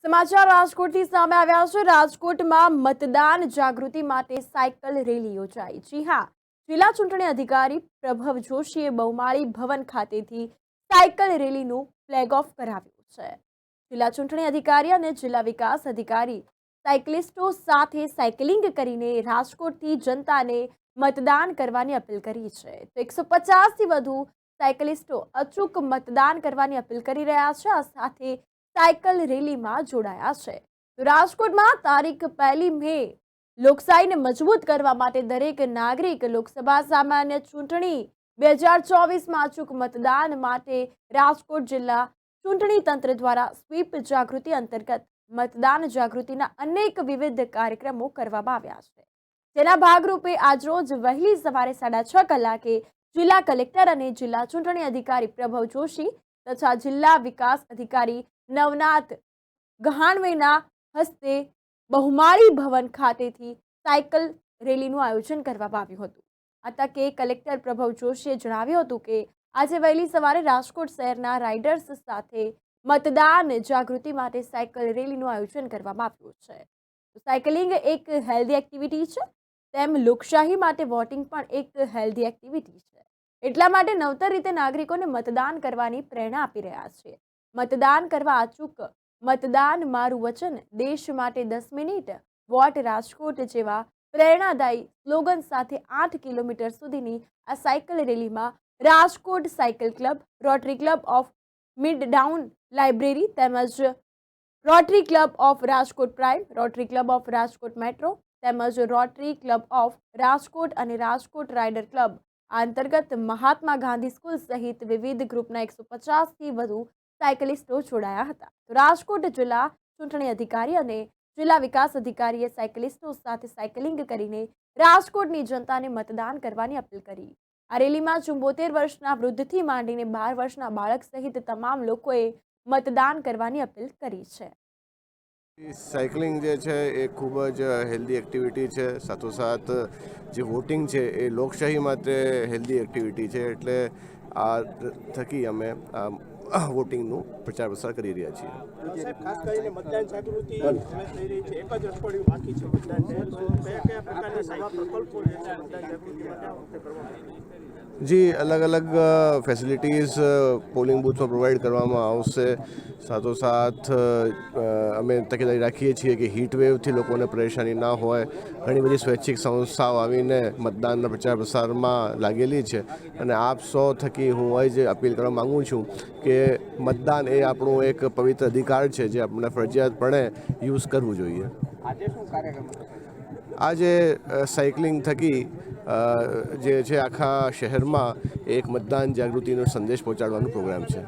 સમાચાર રાજકોટથી સામે આવ્યા છે। રાજકોટમાં મતદાન જાગૃતિ માટે સાયકલ રેલી યોજાઈ। જી હા, જિલ્લા ચૂંટણી અધિકારી પ્રભવ જોશીએ બહુમાળી ભવન ખાતેથી સાયકલ રેલીનું ફ્લેગ ઓફ કરાવ્યું છે। જિલ્લા ચૂંટણી અધિકારી અને જિલ્લા વિકાસ અધિકારી સાયકલિસ્ટો સાથે સાયકલિંગ કરીને રાજકોટથી જનતાને મતદાન કરવાની અપીલ કરી છે। તો 150થી વધુ સાયકલિસ્ટો અચૂક મતદાન કરવાની અપીલ કરી રહ્યા છે। આ સાથે સાયકલ રેલીમાં જોડાયા છે। તો રાજકોટમાં તારીખ 1 મે લોકશાહીને મજબૂત કરવા માટે દરેક નાગરિક લોકસભા સામાન્ય ચૂંટણી 2024માં અચૂક મતદાન માટે રાજકોટ જિલ્લા ચૂંટણી તંત્ર દ્વારા સ્વીપ જાગૃતિ અંતર્ગત મતદાન જાગૃતિના અનેક વિવિધ કાર્યક્રમો કરવામાં આવ્યા છે। જેના ભાગરૂપે આજરોજ વહેલી સવારે 6:30 કલાકે જિલ્લા કલેક્ટર અને જિલ્લા ચૂંટણી અધિકારી પ્રભવ જોશી તથા જિલ્લા વિકાસ અધિકારી નવનાથ ગહાણવેના હસ્તે બહુમાળી ભવન ખાતેથી સાયકલ રેલીનું આયોજન કરવામાં આવ્યું હતું। આ તકે કલેક્ટર પ્રભવ જોશીએ જણાવ્યું હતું કે આજે વહેલી સવારે રાજકોટ શહેરના રાઇડર્સ સાથે મતદાન જાગૃતિ માટે સાયકલ રેલીનું આયોજન કરવામાં આવ્યું છે। સાયકલિંગ એક હેલ્ધી એક્ટિવિટી છે, તેમ લોકશાહી માટે વોટિંગ પણ એક હેલ્ધી એક્ટિવિટી છે। એટલા માટે નવતર રીતે નાગરિકોને મતદાન કરવાની પ્રેરણા આપી રહ્યા છે। મતદાન કરવા અચૂક મતદાન મારું વચન, દેશ માટે 10 મિનિટ, વોટ રાજકોટ જેવા પ્રેરણાદાયી સ્લોગન સાથે 8 કિલોમીટર સુધીની આ સાયકલ રેલીમાં Rajkot cycle club, Rotary Club of Midtown Library તેમજ Rotary Club of Rajkot prime, Rotary Club of Rajkot metro તેમજ રોટરી ક્લબ ઓફ રાજકોટ અને રાજકોટ રાઇડર ક્લબ આ અંતર્ગત મહાત્મા ગાંધી સ્કૂલ સહિત વિવિધ ગ્રુપના 150થી વધુ સાયકલિસ્ટો જોડાયા હતા। તો રાજકોટ જિલ્લા ચૂંટણી અધિકારી અને જિલ્લા વિકાસ અધિકારીએ સાયકલિસ્ટો સાથે સાયકલિંગ કરીને રાજકોટની જનતાને મતદાન કરવાની અપીલ કરી। આ રેલીમાં 74 વર્ષના વૃદ્ધથી માંડીને 12 વર્ષના બાળક સહિત તમામ લોકોએ મતદાન કરવાની અપીલ કરી છે। સાયકલિંગ જે છે એ ખૂબ જ હેલ્ધી એક્ટિવિટી છે। સાથોસાથ જે વોટિંગ છે એ લોકશાહી માટે હેલ્ધી એક્ટિવિટી છે, એટલે આ થકી અમે વોટિંગનું પ્રચાર પ્રસાર કરી રહ્યા છીએ। ખાસ કરીને મતદાન જાગૃતિ થઈ રહી છે, એક જ અઠવાડિયું બાકી છે મતદાનને, તો કયા પ્રકારના સેવા પ્રકલ્પો જે છે મતદાન જાગૃતિ માટે કરવામાં આવી છે? જી, અલગ અલગ ફેસિલિટીઝ પોલિંગ બૂથમાં પ્રોવાઈડ કરવામાં આવશે। સાથોસાથ અમે તકેદારી રાખીએ છીએ કે હીટ વેવથી લોકોને પરેશાની ના હોય। ઘણી બધી સ્વૈચ્છિક સંસ્થાઓ આવીને મતદાનના પ્રચાર પ્રસારમાં લાગેલી છે અને આપ સૌ થકી હું એ જ અપીલ કરવા માગું છું કે મતદાન એ આપણું એક પવિત્ર અધિકાર છે, જે આપણે ફરજિયાતપણે યુઝ કરવું જોઈએ। આજે શું કાર્યક્રમ? આજે સાયકલિંગ થકી જે છે આખા શહેરમાં એક મતદાન જાગૃતિનો સંદેશ પહોંચાડવાનો પ્રોગ્રામ છે।